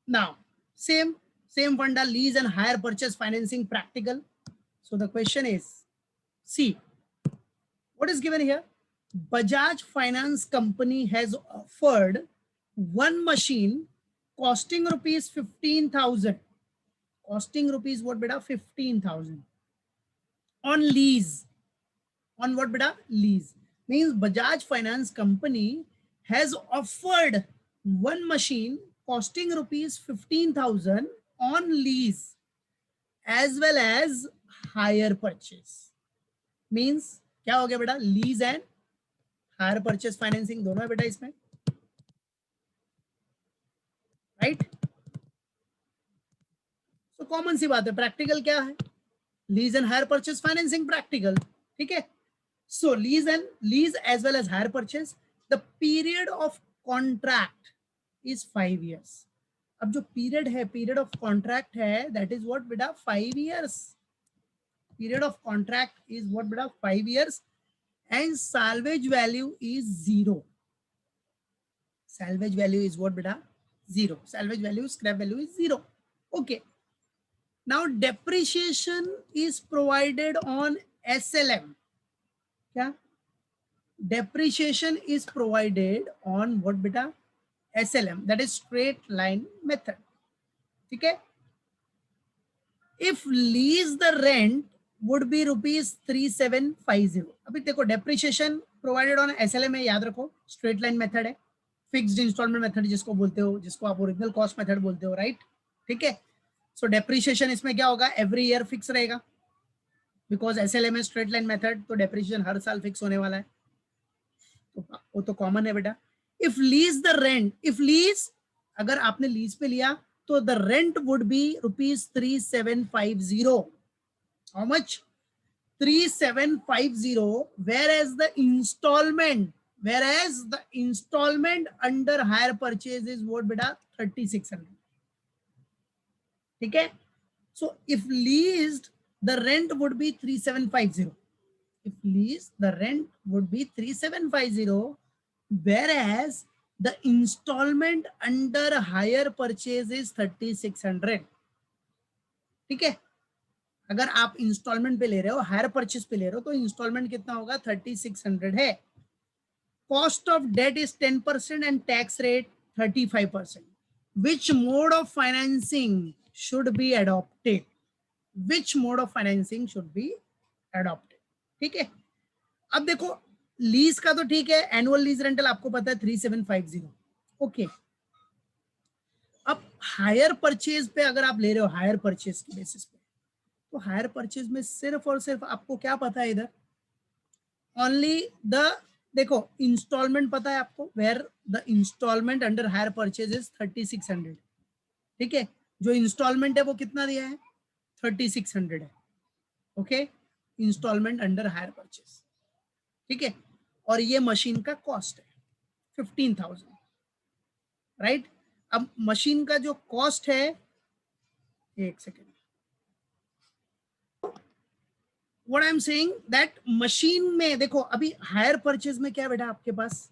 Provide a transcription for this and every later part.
Now, same funda, lease and hire purchase financing practical. So the question is, see, what is given here? Bajaj Finance Company has offered one machine costing rupees 15,000. Costing rupees what beta? 15,000 on lease. On what beta? Lease. Means Bajaj Finance Company has offered one machine costing rupees 15,000 on lease as well as hire purchase. Means क्या हो गया बेटा? Lease and hire purchase financing दोनों है बेटा इसमें, right? तो common सी बात है, प्रैक्टिकल क्या है? Lease and hire purchase financing practical, ठीक है? So lease as well as hire purchase, the period of contract is 5 years. अब जो पीरियड है, पीरियड ऑफ कॉन्ट्रैक्ट है, दैट इज व्हाट बेटा? 5 years. Period of contract is what beta? 5 years. And salvage value is 0. Salvage value is what beta? 0. Salvage value, scrap value is 0. Okay. Now depreciation is provided on SLM. क्या? Depreciation is provided on what beta? SLM, that is straight line method. ठीक है? If lease the rent would be rupees 3750. अभी देखो depreciation provided on SLM है, याद रखो straight line method है, fixed instalment method जिसको बोलते हो, जिसको आप ओरिजिनल कॉस्ट मेथड बोलते हो, राइट? ठीक है? सो डेप्रिशिएशन इसमें क्या होगा? एवरी ईयर फिक्स रहेगा, बिकॉज एसएलएम है स्ट्रेट लाइन मेथड, तो डेप्रिशिएशन हर साल फिक्स होने वाला है, तो वो तो कॉमन है बेटा. If lease the rent, if lease अगर आपने लीज पे लिया तो the rent would be rupees 3750. How much? 3750. Whereas the installment under hire purchase is what beta? 3600. ठीक है? So if leased, the rent would be 3750. If leased, the rent would be 3750. Whereas the installment under hire purchase is 3600. ठीक है? अगर आप instalment पे ले रहे हो, हायर परचेस पे ले रहे हो, तो इंस्टॉलमेंट कितना होगा? 3600 है. Cost of debt is 10% and tax rate 35%. Which mode of financing should be adopted? Which mode of financing should be adopted? ठीक है? अब देखो लीज का तो ठीक है, एनुअल लीज रेंटल आपको पता है 3750. ओके. अब हायर परचेज पे अगर आप ले रहे हो, हायर परचेज के बेसिस पे, तो हायर परचेज में सिर्फ और सिर्फ आपको क्या पता है इधर? ओनली द, देखो इंस्टॉलमेंट पता है आपको, where the installment under hire purchase is 3600. ठीक है? जो इंस्टॉलमेंट है वो कितना दिया है? 3600 है. Okay, installment under hire purchase. ठीक है? और ये मशीन का कॉस्ट है 15,000, राइट? अब मशीन का जो कॉस्ट है, एक second, what I am saying that machine में देखो, अभी हायर परचेज में क्या बेटा आपके पास?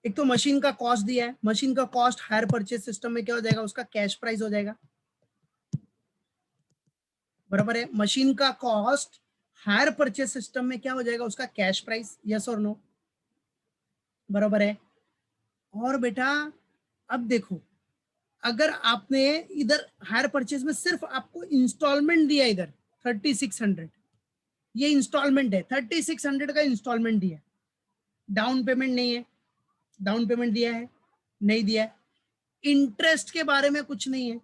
एक तो मशीन का कॉस्ट दिया है, मशीन का कॉस्ट हायर परचेज सिस्टम में क्या हो जाएगा? उसका कैश प्राइस हो जाएगा, बराबर है? मशीन का कॉस्ट हायर परचेज सिस्टम में क्या हो जाएगा? उसका कैश प्राइस. यस और नो? बराबर है. और बेटा अब देखो, अगर आपने इधर हायर परचेज में सिर्फ आपको इंस्टॉलमेंट दिया इधर 3600, ये इंस्टॉलमेंट है, 3600 का इंस्टॉलमेंट दिया, डाउन पेमेंट नहीं है, डाउन पेमेंट दिया है नहीं दिया है, इंटरेस्ट के बारे में कुछ नहीं है,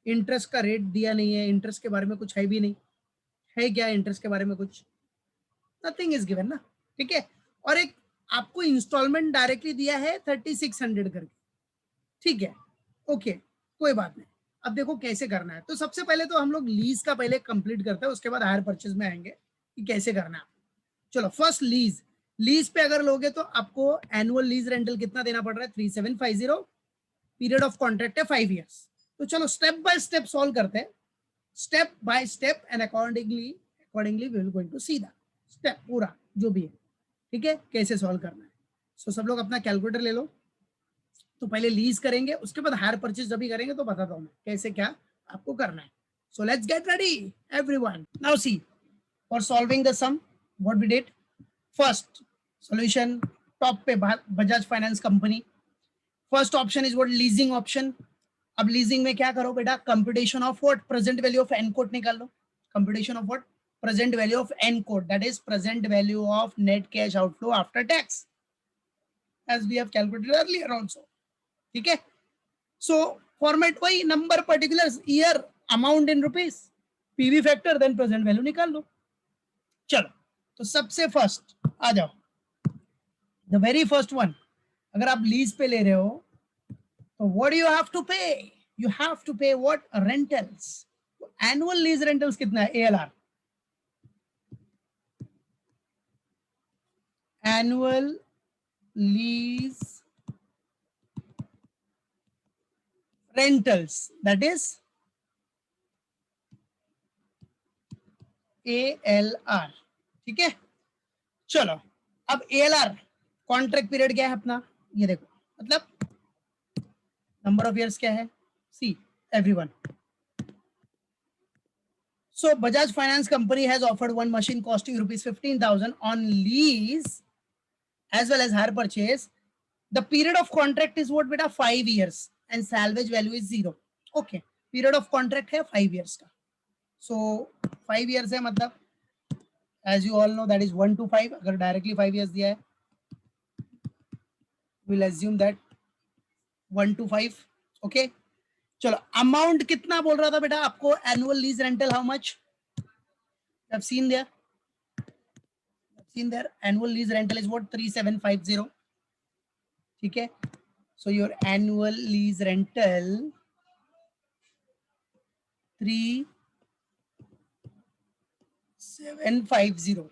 इंटरेस्ट का रेट दिया नहीं है, इंटरेस्ट के बारे में कुछ है भी नहीं, है क्या इंटरेस्ट के बारे में कुछ? नथिंग इज गिवन ना. ठीक है? और एक आपको इंस्टॉलमेंट डायरेक्टली दिया है 3600 करके. ठीक है? ओके, कोई बात नहीं. अब देखो कैसे करना है. तो सबसे पहले तो हम लोग लीज का पहले कंप्लीट करते हैं, उसके बाद हायर परचेज में आएंगे कि कैसे करना है. चलो फर्स्ट लीज. लीज पे अगर लोगे तो आपको एनुअल लीज रेंटल कितना देना पड़ रहा है? 3750. पीरियड ऑफ कॉन्ट्रैक्ट है 5 years. तो चलो स्टेप बाय स्टेप सॉल्व करते हैं, step by step, and accordingly we will going to see the step पूरा जो भी है. ठीक है? कैसे सॉल्व करना है. सो सब लोग अपना कैलकुलेटर ले लो. तो पहले लीज करेंगे, उसके बाद हायर परचेज जब भी करेंगे तो बताता हूं मैं कैसे क्या आपको करना है. So let's get ready everyone. Now see, for solving the sum what we did. First solution top पे Bajaj finance company. First option is what, leasing option. अब लीजिंग में क्या करो बेटा, computation of what, present value of an quote निकाल लो. Computation of what, present value of n code, that is present value of net cash outflow after tax, as we have calculated earlier also. ठीक है. So format वही, number, particulars, year, amount in rupees, PV factor, then present value निकाल लो. चलो, तो सबसे first आ जाओ. The very first one, अगर आप लीज पे ले रहे हो तो what do you have to pay? You have to pay what? Rentals. Annual lease rentals कितना है? ALR, annual lease rentals, that is ALR. ठीक है. चलो, अब ALR कॉन्ट्रैक्ट पीरियड क्या है अपना, ये देखो, मतलब नंबर ऑफ इयर्स क्या है, see everyone. So Bajaj Finance Company has offered one machine costing rupees 15,000 on lease as well as hire purchase. The period of contract is what beta, 5 years, and salvage value is 0. Okay, period of contract है 5 years का. So 5 years है मतलब, as you all know, that is 1 to 5. अगर directly 5 years दिया है, we'll assume that 1 to 5. Okay. चलो, amount कितना बोल रहा था बेटा आपको, annual lease rental how much, I've seen there. Annual lease rental is what, 3750. ठीक है. So your annual lease rental 3750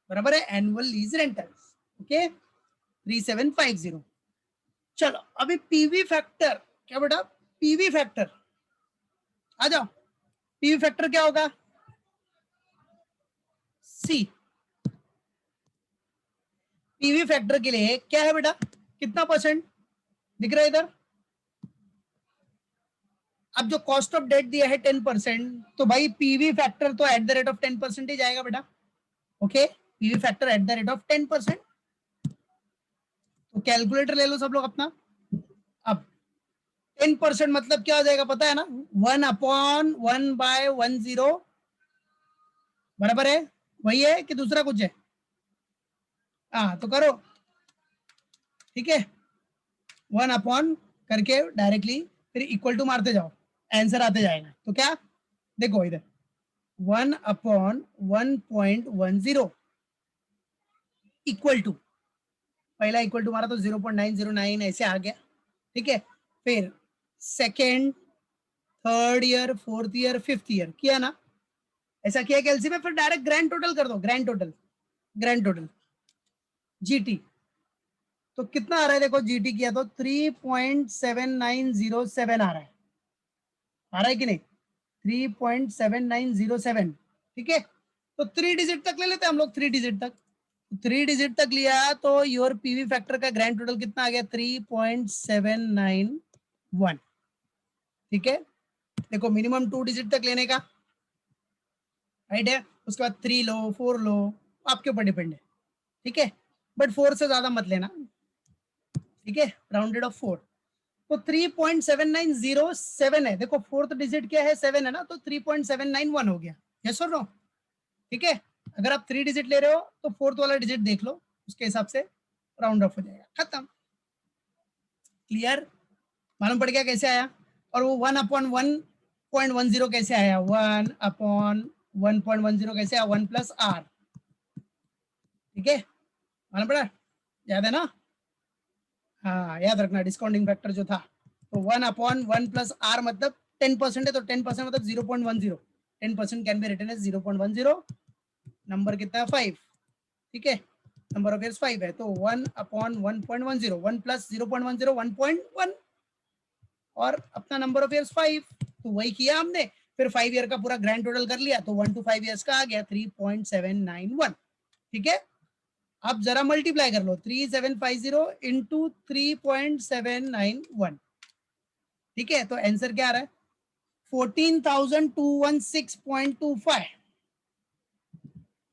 बराबर है annual lease rentals. Okay, 3750. चलो, अभी पीवी फैक्टर क्या बेटा, पीवी फैक्टर आ जाओ. पीवी फैक्टर क्या होगा, सी. पीवी फैक्टर के लिए क्या है बेटा, कितना परसेंट दिख रहा है इधर. अब जो कॉस्ट ऑफ डेट दिया है 10%, तो भाई पीवी फैक्टर तो एट द रेट ऑफ 10% ही जाएगा बेटा. Okay, PV factor at the rate of 10%. तो कैलकुलेटर ले लो सब लोग अपना. अब 10% मतलब क्या हो जाएगा पता है ना, 1/1/10 बराबर है, वही है कि दूसरा कुछ है. हाँ तो करो. ठीक है, 1 करके डायरेक्टली फिर इक्वल टू मारते जाओ, आंसर आते जाएगा. तो क्या देखो इधर 1/1.10 इक्वल टू, पहला इक्वल टू मारा तो 0.909 ऐसे आ गया. ठीक है, फिर second, third year, fourth year, fifth year किया ना, ऐसा किया कैलसी में, फिर डायरेक्ट ग्रैंड टोटल कर दो. ग्रैंड टोटल जीटी तो कितना आ रहा है देखो, जीटी किया तो 3.7907 आ रहा है कि नहीं, 3.7907. ठीक है, तो 3 डिजिट तक ले लेते हैं हम लोग, 3 डिजिट तक. 3 डिजिट तक लिया तो योर पीवी फैक्टर का ग्रैंड टोटल कितना आ गया, 3.791. ठीक है, देखो मिनिमम 2 डिजिट तक लेने का राइट है, उसके बाद 3 लो, 4 लो, आपके ऊपर डिपेंड है. ठीक है, बट 4 से ज्यादा मत लेना. ठीक है, राउंडेड ऑफ 4. तो 3.7907 है. देखो फोर्थ डिजिट क्या है, 7 है ना, तो 3.791 हो गया. यस और नो. ठीक है, अगर आप 3 डिजिट ले रहे हो तो फोर्थ वाला डिजिट देख लो, उसके हिसाब से राउंड ऑफ हो जाएगा. खत्म. क्लियर, मालूम पड़ गया कैसे आया. और वो 1/1.10 कैसे आया, 1/1.10 कैसे आया, 1 + r. ठीक है, मालूम पड़ा, याद है ना. हाँ याद रखना, डिस्काउंटिंग फैक्टर जो था, तो 1/1 + r मतलब 10% है, तो 10% मतलब 0.10. 10% can be written as 0.10. Number कितना है, 5. ठीक है, नंबर ऑफ इयर्स 5 है, तो 1/1.10, 1 + 0.10 1.1, और अपना नंबर ऑफ इयर्स 5. तो वही किया हमने, फिर 5 ईयर का पूरा ग्रैंड टोटल कर लिया, तो 1 to 5 इयर्स का आ गया 3.791. ठीक है, आप जरा मल्टीप्लाई कर लो 3750 इंटू 3.791, ठीक है, तो आंसर क्या आ रहा है 14,216.25,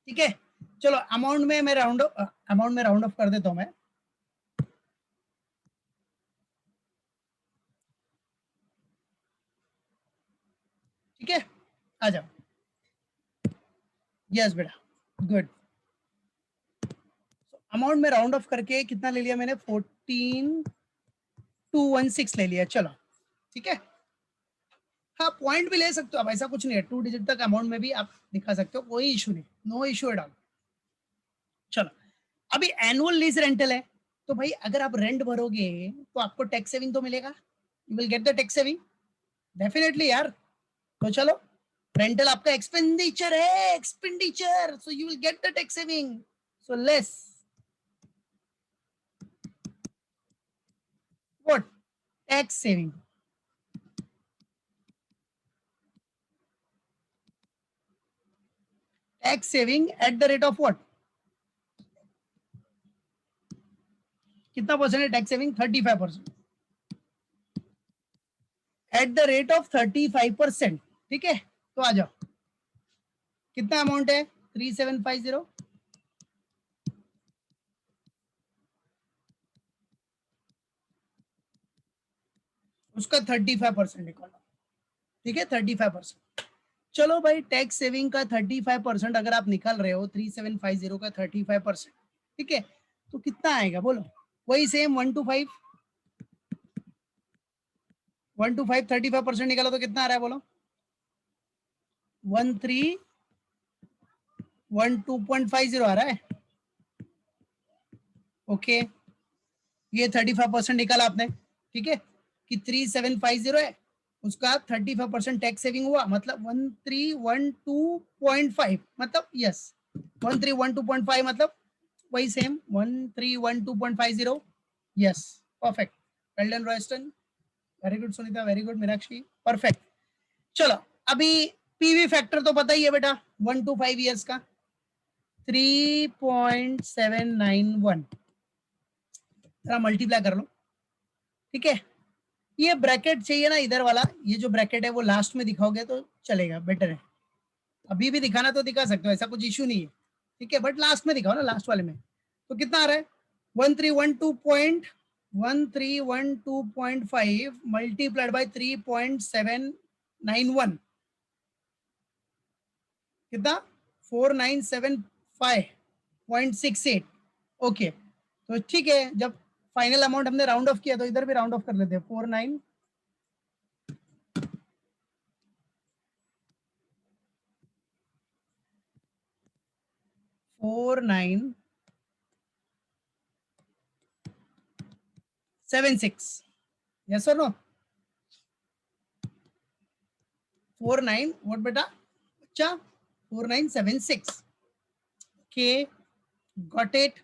ठीक है। चलो अमाउंट में मैं राउंड ऑफ कर देता हूं मैं, ठीक है, आ जाओ। यस बेटा, गुड। अमाउंट में राउंड ऑफ करके कितना ले लिया मैंने 14,216 ले लिया, चलो ठीक है। हाँ पॉइंट भी ले सकते हो आप, ऐसा कुछ नहीं है, 2 डिजिट तक अमाउंट में भी आप दिखा सकते हो, कोई इशू नहीं, नो इशू एट ऑल। चलो अभी एनुअल लीज रेंटल है, तो भाई अगर आप रेंट भरोगे तो आपको टैक्स सेविंग तो मिलेगा, you will get the tax saving definitely यार। तो चलो रेंटल आपका एक्सपेंडिचर है, expenditure, so you will get the tax saving, so less what tax saving, tax saving at the rate of what, कितना percent है tax saving 35%, at the rate of 35%, ठीक है। तो आ जाओ कितना अमाउंट है 3750, उसका 35% निकालो, ठीक है 35%। चलो भाई टैक्स सेविंग का 35% अगर आप निकाल रहे हो 3750 का 35%, ठीक है, तो कितना आएगा बोलो, वही सेम 1 to 5, 1 to 5 35% निकालो तो कितना आ रहा है बोलो 1312.50 आ रहा है, ओके। ये 35% निकाला आपने, ठीक है, कि 3750 है, उसका 35% टैक्स सेविंग हुआ, मतलब 1312.5, मतलब यस 1312.5, मतलब वही same 1312.50, yes perfect, well done Royston, very good Sunita, very good Meenakshi, perfect. चलो अभी पीवी फैक्टर तो पता ही है बेटा 1 to 5 years का 3.791, जरा मल्टीप्लाई कर लो, ठीक है। ये ब्रैकेट चाहिए ना इधर वाला, ये जो ब्रैकेट है वो लास्ट में दिखाओगे तो चलेगा, बेटर है, अभी भी दिखाना तो दिखा सकते हो, ऐसा कुछ इश्यू नहीं है, ठीक है, बट लास्ट में दिखाओ ना, लास्ट वाले में। तो कितना आ रहा है 1312.5 मल्टीप्लाइड बाय 3.791, कितना 4975.68, ओके। तो ठीक है, जब फाइनल अमाउंट हमने राउंड ऑफ किया तो इधर भी राउंड ऑफ कर लेते हैं 4976, यस और नो 49 व्हाट बेटा, अच्छा 4976, ओके गॉट इट।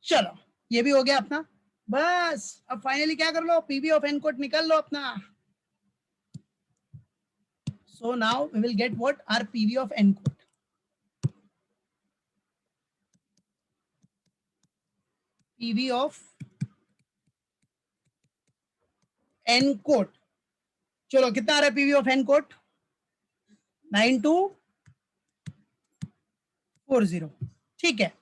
चलो ये भी हो गया अपना, बस अब फाइनली क्या कर लो पीवी ऑफ एनकोट निकाल लो अपना। So now we will get what are PV of एनकोट, पीवी ऑफ एनकोट, चलो कितना आ रहा है पीवी ऑफ एनकोट 9240, ठीक है।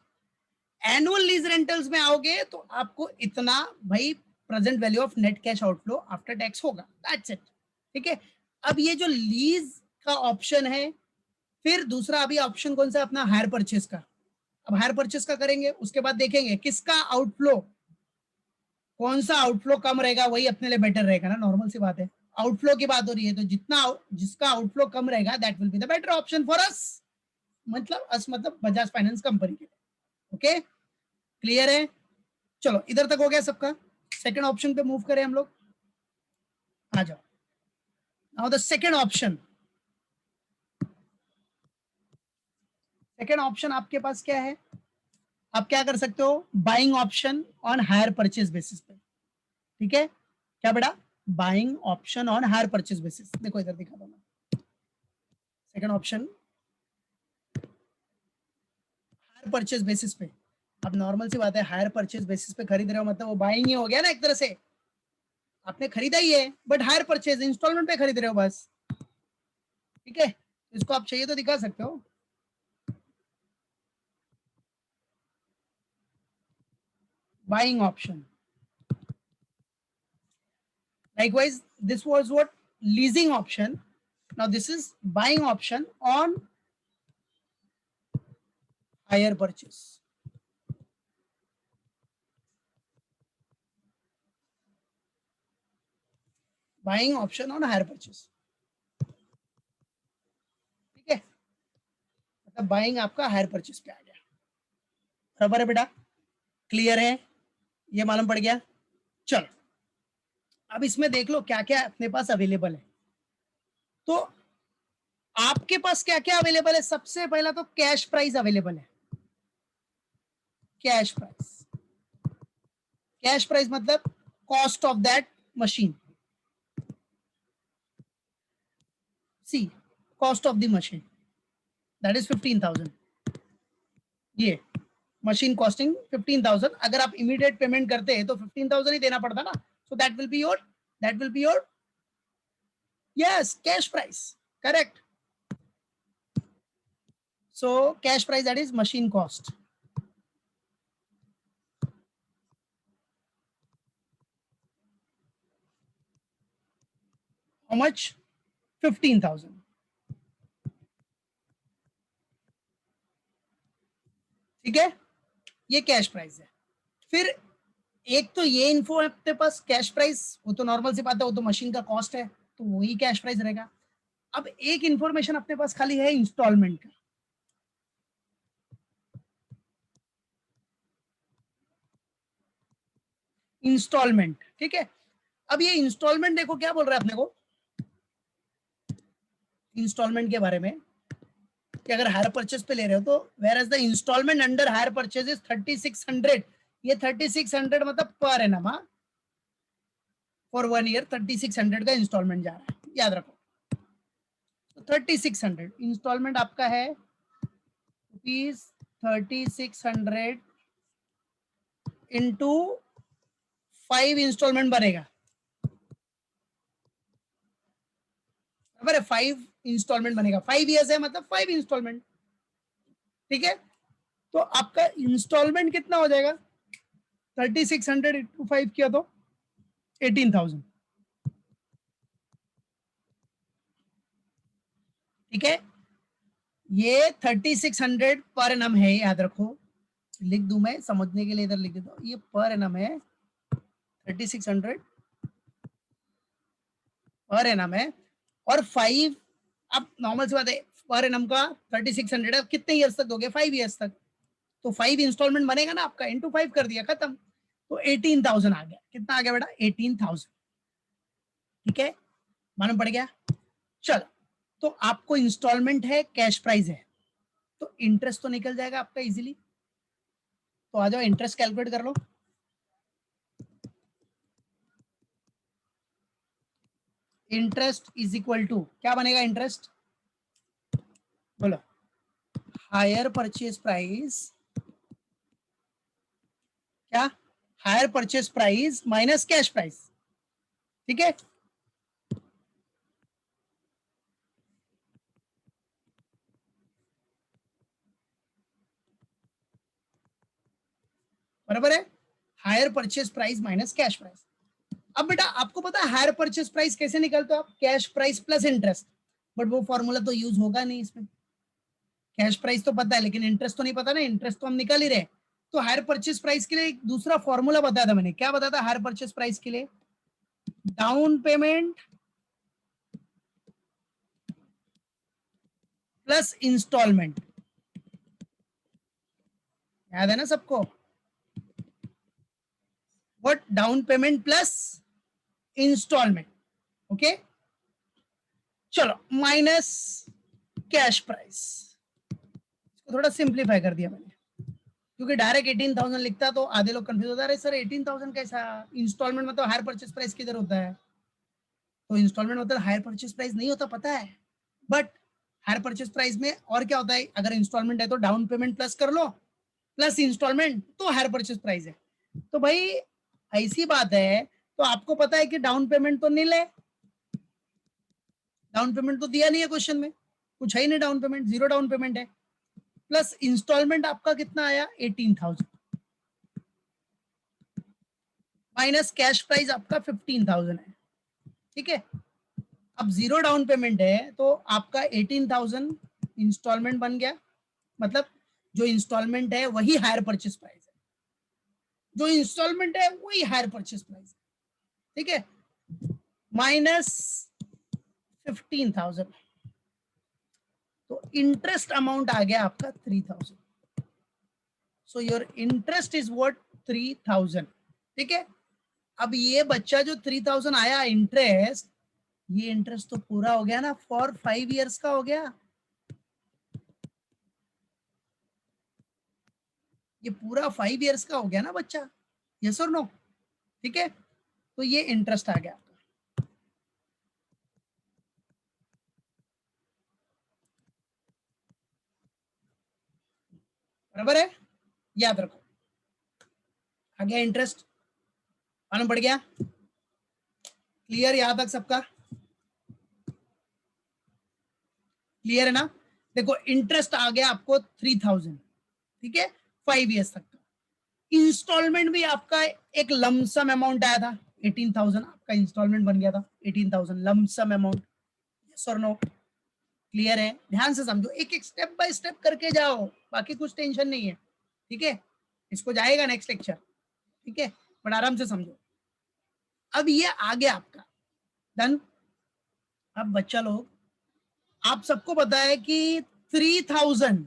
एनुअल लीज रेंटल्स में आओगे तो आपको इतना भाई present value of net cash outflow after tax होगा, दैट्स इट, ठीक है। अब ये जो लीज का ऑप्शन है, फिर दूसरा अभी ऑप्शन कौन सा अपना हायर परचेज का, अब हायर परचेज का करेंगे उसके बाद देखेंगे किसका आउटफ्लो, कौन सा आउटफ्लो कम रहेगा वही अपने लिए बेटर रहेगा ना, नॉर्मल सी बात है, आउटफ्लो की बात हो रही है तो जितना जिसका आउटफ्लो कम रहेगा that will be the better option for us, मतलब अस मतलब बजाज फाइनेंस कंपनी के, ओके क्लियर है। चलो इधर तक हो गया सबका, सेकंड ऑप्शन पे मूव करें हम लोग, आ जाओ। Now the second option, second option आपके पास क्या है, आप क्या कर सकते हो buying option on hire purchase basis पे, ठीक है, क्या बेटा buying option on hire purchase basis, देखो इधर दिखा दो मैं, second option hire purchase basis पे, अब नॉर्मल सी बात है, हायर परचेज बेसिस पे खरीद रहे हो मतलब वो बाइंग ही हो गया ना एक तरह से, आपने खरीदा ही है बट हायर परचेज इंस्टॉलमेंट पे खरीद रहे हो बस, ठीक है। इसको आप चाहिए तो दिखा सकते हो, buying option. Likewise, this was what? Leasing option. Now this is buying option on hire purchase. Buying option on hire purchase. ठीक है, मतलब बाइंग आपका हायर परचेस पे आ गया। बराबर है बेटा, क्लियर है, ये मालूम पड़ गया। चलो अब इसमें देख लो क्या क्या अपने पास अवेलेबल है। तो आपके पास क्या क्या अवेलेबल है, सबसे पहला तो कैश प्राइस अवेलेबल है। कैश प्राइस, कैश प्राइस मतलब cost of that machine. See, cost of the machine that is 15,000। ये मशीन कॉस्टिंग 15,000। अगर आप इमीडिएट पेमेंट करते हैं तो 15,000 ही देना पड़ता ना, so that will be your yes cash price, correct. So cash price that is machine cost. How much? 15,000। ठीक है, ये कैश प्राइस है। फिर एक तो ये इन्फो है अपने पास, कैश प्राइस वो तो नॉर्मल सी बात है, वो तो मशीन का कॉस्ट है तो वही कैश प्राइस रहेगा। अब एक इंफॉर्मेशन अपने पास खाली है इंस्टॉलमेंट का। इंस्टॉलमेंट, ठीक है। अब ये इंस्टॉलमेंट देखो क्या बोल रहा है अपने को इंस्टॉलमेंट के बारे में, कि अगर हायर परचेज पे ले रहे हो तो whereas the installment under hire purchase is 3600। ये 3600 मतलब पर एनम, फॉर 1 ईयर 3600 का इंस्टॉलमेंट जा रहा है, याद रखो। तो 3600 इंस्टॉलमेंट आपका है रुपीज 3600 इंटू 5 इंस्टॉलमेंट बनेगा, बराबर है। 5 इंस्टॉलमेंट बनेगा, 5 ईयर्स है मतलब 5 इंस्टॉलमेंट, ठीक है। तो आपका इंस्टॉलमेंट कितना हो जाएगा? 3600 इंटू 5 किया तो 18,000, ठीक है। ये 3600 पर एनम है, याद रखो। लिख दूं मैं समझने के लिए, इधर लिख देता हूं, ये पर एनम है 3600 पर एनम है। और 5, अब नॉर्मल सी बात है, पर एनम का 3600 है, कितने ईयर्स तक दोगे? 5 ईयर्स तक। तो 5 इंस्टॉलमेंट बनेगा ना आपका, इंटू 5 कर दिया, खत्म। तो 18,000 आ गया। कितना आ गया बेटा? 18,000, ठीक है, मालूम पड़ गया। चलो, तो आपको इंस्टॉलमेंट है, कैश प्राइस है, तो इंटरेस्ट तो निकल जाएगा आपका इजीली। तो आ जाओ इंटरेस्ट कैलकुलेट कर लो। इंटरेस्ट इज इक्वल टू क्या बनेगा? इंटरेस्ट बोलो, हायर परचेज प्राइस, क्या? Hire purchase price minus cash price, ठीक है। बराबर है, hire purchase price minus cash price. अब बेटा आपको पता है हायर परचेज प्राइस कैसे निकलते हो आप? Cash price plus interest, but वो फॉर्मूला तो यूज होगा नहीं इसमें। कैश प्राइस तो पता है लेकिन इंटरेस्ट तो नहीं पता ना, इंटरेस्ट तो हम निकाल ही रहे। तो हायर परचेज प्राइस के लिए एक दूसरा फॉर्मूला बताया था मैंने, क्या बताया था हायर परचेज प्राइस के लिए? डाउन पेमेंट प्लस इंस्टॉलमेंट, याद है ना सबको? What? Down payment plus installment, okay. चलो माइनस कैश प्राइस, इसको थोड़ा सिंप्लीफाई कर दिया मैंने, क्योंकि डायरेक्ट 18,000 लिखता तो आधे लोग कंफ्यूज होता है, अरे सर 18,000 कैसा? इंस्टॉलमेंट मतलब हायर परचेज प्राइस किधर होता है? तो इंस्टॉलमेंट मतलब हायर परचेज प्राइस नहीं होता, पता है। बट हायर परचेज प्राइस में और क्या होता है? अगर इंस्टॉलमेंट है तो डाउन पेमेंट प्लस कर लो, प्लस इंस्टॉलमेंट तो हायर परचेज प्राइस है। तो भाई ऐसी बात है, तो आपको पता है कि डाउन पेमेंट तो नील है, डाउन पेमेंट तो दिया नहीं है क्वेश्चन में, कुछ है ही नहीं, down payment zero down payment है। प्लस इंस्टॉलमेंट आपका कितना आया 18,000, माइनस कैश प्राइस आपका 15,000 है। ठीक है, अब जीरो डाउन पेमेंट है तो आपका 18,000 इंस्टॉलमेंट बन गया, मतलब जो इंस्टॉलमेंट है वही हायर परचेज प्राइस है, जो इंस्टॉलमेंट है वही हायर परचेज प्राइस है। ठीक है, माइनस 15,000, तो इंटरेस्ट अमाउंट आ गया आपका 3,000। So your interest is what 3,000। ठीक है, अब ये बच्चा जो 3,000 आया इंटरेस्ट, ये इंटरेस्ट तो पूरा हो गया ना, फॉर 5 इयर्स का हो गया, ये पूरा 5 इयर्स का हो गया ना बच्चा, यस और नो। ठीक है, तो ये इंटरेस्ट आ गया, बराबर है, याद रखो, आ गया इंटरेस्ट, मालूम पड़ गया, क्लियर यहां तक सबका, क्लियर है ना। देखो इंटरेस्ट आ गया आपको 3,000, ठीक है, 5 इयर्स तक का। इंस्टॉलमेंट भी आपका एक लमसम अमाउंट आया था 18,000, आपका इंस्टॉलमेंट बन गया था 18,000 लमसम अमाउंट, यस और नो, क्लियर है। ध्यान से समझो, एक एक स्टेप बाय स्टेप करके जाओ, बाकी कुछ टेंशन नहीं है। ठीक है, इसको जाएगा नेक्स्ट लेक्चर, ठीक है, बट आराम से समझो। अब ये आ गया आपका डन। अब बच्चा लोग, आप सबको पता है कि 3,000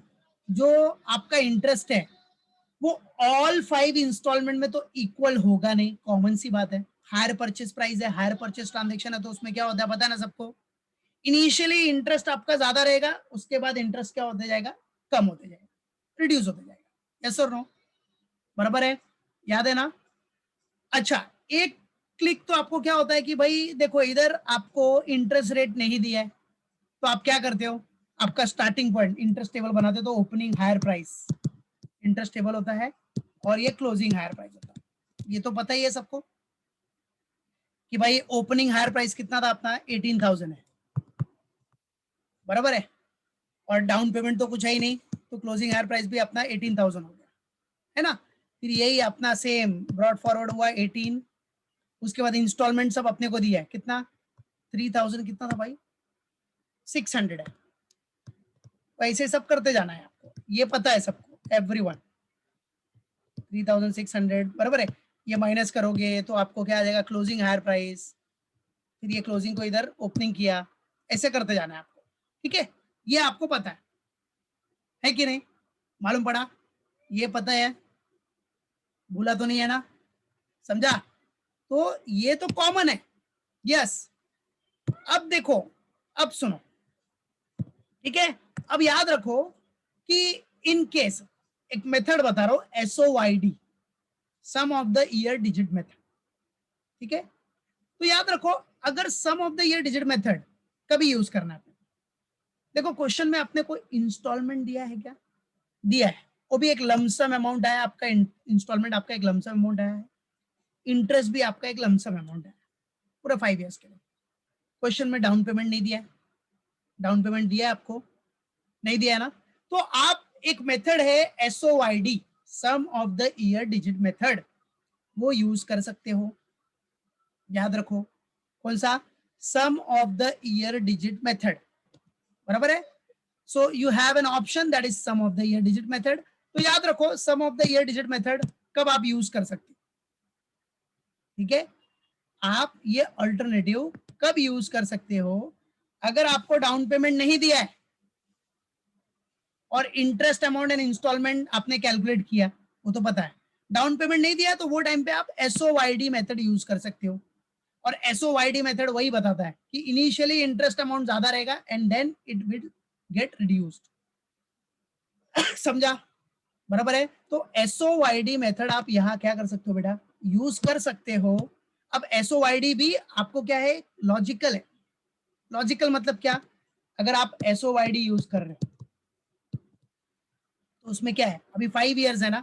जो आपका इंटरेस्ट है वो ऑल 5 इंस्टॉलमेंट में तो इक्वल होगा नहीं, कॉमन सी बात है, हायर परचेज प्राइस है, हायर परचेज ट्रांजेक्शन है, तो उसमें क्या होता है पता है ना सबको, इनिशियली इंटरेस्ट आपका ज्यादा रहेगा, उसके बाद इंटरेस्ट क्या होते जाएगा, कम होते जाएगा, रिड्यूस होते जाएगा, यस और नो, बराबर है, याद है ना। अच्छा, एक क्लिक तो आपको क्या होता है कि भाई देखो इधर आपको इंटरेस्ट रेट नहीं दिया है, तो आप क्या करते हो, आपका स्टार्टिंग पॉइंट इंटरेस्ट टेबल बनाते हो, तो opening hire price interest table होता है और ये क्लोजिंग हायर प्राइस होता है, ये तो पता ही है सबको कि भाई ओपनिंग हायर प्राइस कितना था अपना 18,000 है, बराबर है, और डाउन पेमेंट तो कुछ है ही नहीं, तो क्लोजिंग हायर प्राइस भी अपना 18,000 हो गया, है ना। फिर यही अपना सेम ब्रॉड फॉरवर्ड हुआ 18, उसके बाद इंस्टॉलमेंट सब अपने को दिया है कितना, 3,000 कितना था भाई, 600 है, वैसे सब करते जाना है आपको, ये पता है सबको, एवरीवन 3,600 बराबर है। ये माइनस करोगे तो आपको क्या आ जाएगा, क्लोजिंग हायर प्राइस, फिर ये क्लोजिंग को इधर ओपनिंग किया, ऐसे करते जाना है आपको, ठीक है, ये आपको पता है कि नहीं, मालूम पड़ा, ये पता है, भूला तो नहीं है ना, समझा, तो ये तो कॉमन है, यस। अब देखो, अब सुनो, ठीक है, अब याद रखो कि इन केस एक मेथड बता रहा हूं, SOYD, sum of the year digit method, ठीक है, तो याद रखो अगर sum of the year digit method कभी यूज करना है, देखो क्वेश्चन में आपने कोई इंस्टॉलमेंट दिया है क्या, दिया है, वो भी एक लमसम अमाउंट आया आपका, इंस्टॉलमेंट आपका एक लमसम अमाउंट आया है, इंटरेस्ट भी आपका एक लमसम अमाउंट है पूरा 5 इयर्स के लिए। क्वेश्चन में डाउन पेमेंट नहीं दिया है, डाउन पेमेंट दिया है आपको, नहीं दिया है ना, तो आप एक मेथड है SOYD, sum of the year digit method, वो यूज कर सकते हो, याद रखो, कौन सा, sum of the year digit method, बराबर है। So you have an option that is sum of the year digit method, तो याद रखो sum of the year digit method कब आप यूज कर सकते, ठीक है, आप ये अल्टरनेटिव कब यूज कर सकते हो, अगर आपको डाउन पेमेंट नहीं दिया है और इंटरेस्ट अमाउंट एंड इंस्टॉलमेंट आपने कैलकुलेट किया, वो तो पता है, डाउन पेमेंट नहीं दिया तो वो टाइम पे आप SOYD मेथड यूज कर सकते हो, और SOYD मेथड वही बताता है कि इनिशियली इंटरेस्ट अमाउंट ज्यादा रहेगा and then it will get reduced, समझा, बराबर है। तो SOYD मेथड आप यहाँ क्या कर सकते हो बेटा, यूज कर सकते हो। अब SOYD भी आपको क्या है, लॉजिकल है, लॉजिकल मतलब क्या, अगर आप SOYD यूज कर रहे हो तो उसमें क्या है, अभी 5 ईयर्स है ना,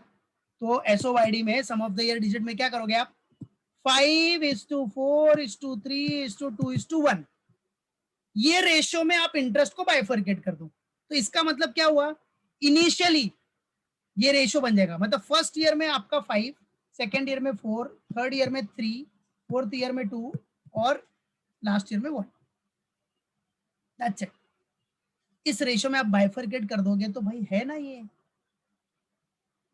तो एसओवाईडी में सम ऑफ द ईयर डिजिट में क्या करोगे आप, 5:4:3:2:1, ये रेशियो में आप इंटरेस्ट को बाइफरकेट कर दो। तो इसका मतलब क्या हुआ, इनिशियली ये रेशियो बन जाएगा, मतलब फर्स्ट ईयर में आपका 5, सेकेंड ईयर में 4, थर्ड ईयर में 3, फोर्थ ईयर में 2 और लास्ट ईयर में 1। That's it. इस रेशियो में आप बाइफरकेट कर दोगे तो भाई है ना ये,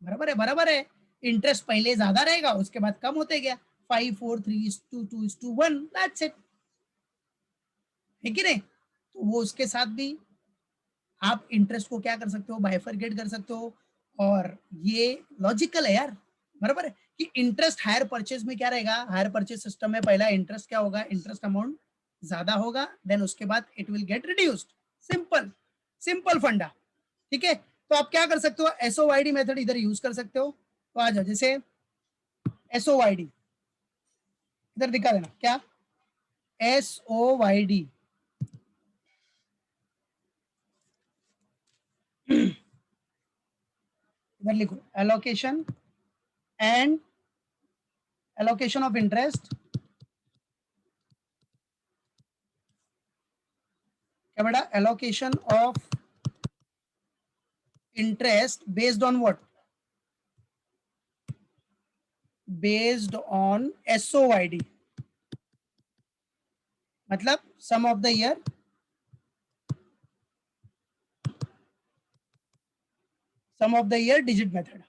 बराबर है, बराबर है। इंटरेस्ट पहले ज्यादा रहेगा, उसके बाद कम होते गया, 5:4:3:2:1, दैट्स इट, है कि नहीं। तो वो उसके साथ भी आप इंटरेस्ट को क्या कर सकते हो, बाइफरकेट कर सकते हो। और ये लॉजिकल है यार, बराबर है कि इंटरेस्ट हायर परचेज में क्या रहेगा, हायर परचेज सिस्टम में पहला इंटरेस्ट क्या होगा, इंटरेस्ट अमाउंट ज्यादा होगा, देन उसके बाद it will get reduced. Simple, simple फंडा, ठीक है। तो आप क्या कर सकते हो, एसओवाईडी मेथड इधर यूज कर सकते हो। तो आ जाओ, जैसे एसओवाईडी इधर दिखा देना, क्या एसओवाईडी, इधर लिखो allocation and allocation of interest, क्या बेटा, allocation of interest based on what, based on SOYD, मतलब sum of the year digit method,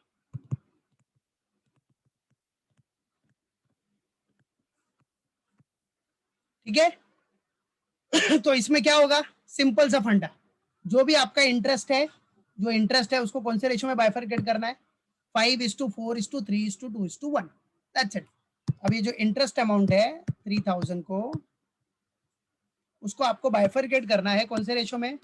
ठीक है। तो इसमें क्या होगा, सिंपल सा फंडा, जो भी आपका इंटरेस्ट है, जो इंटरेस्ट है उसको कौन से रेशियो में बाइफरकेट करना है, 5:4:3:2:1, दैट्स इट। अब ये जो इंटरेस्ट अमाउंट है 3000 को, उसको आपको बाइफरकेट करना है कौन से रेशियो में,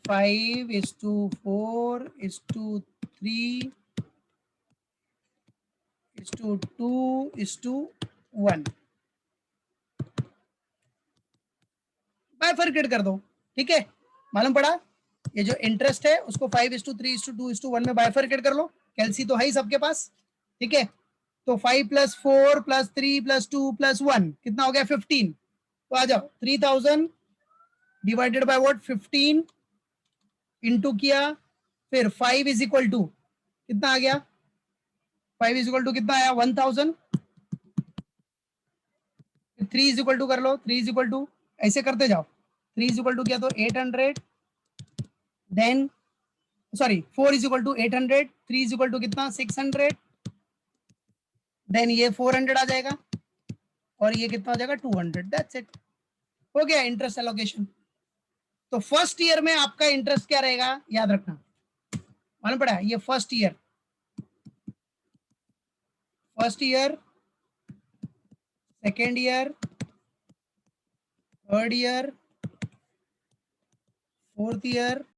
5:4:3:2:1, बाइफरकेट कर दो, ठीक है। मालूम पड़ा, ये जो इंटरेस्ट है उसको 5:3:2:1 में बाइफरकेट कर लो, कैलसी तो है ही सबके पास, ठीक है। तो 5+4+3+2+1 कितना हो गया, 15। तो आ जाओ, 3000 डिवाइडेड बाय व्हाट, 15 इंटू किया, फिर 5 इज इक्वल टू कितना आ गया, 5 इज इक्वल टू कितना आया, 1000, 3 इज इक्वल टू कर लो, 3 इज इक्वल टू, ऐसे करते जाओ, 3 इज इक्वल टू किया तो 800, then sorry 4 is equal to 800, 3 is equal to कितना 600, देन ये 400 आ जाएगा और ये कितना हो जाएगा 200, दैट्स इट, हो गया इंटरेस्ट एलोकेशन। तो फर्स्ट ईयर में आपका इंटरेस्ट क्या रहेगा, याद रखना, मालूम पड़ा, ये first year, second year, third year, fourth year,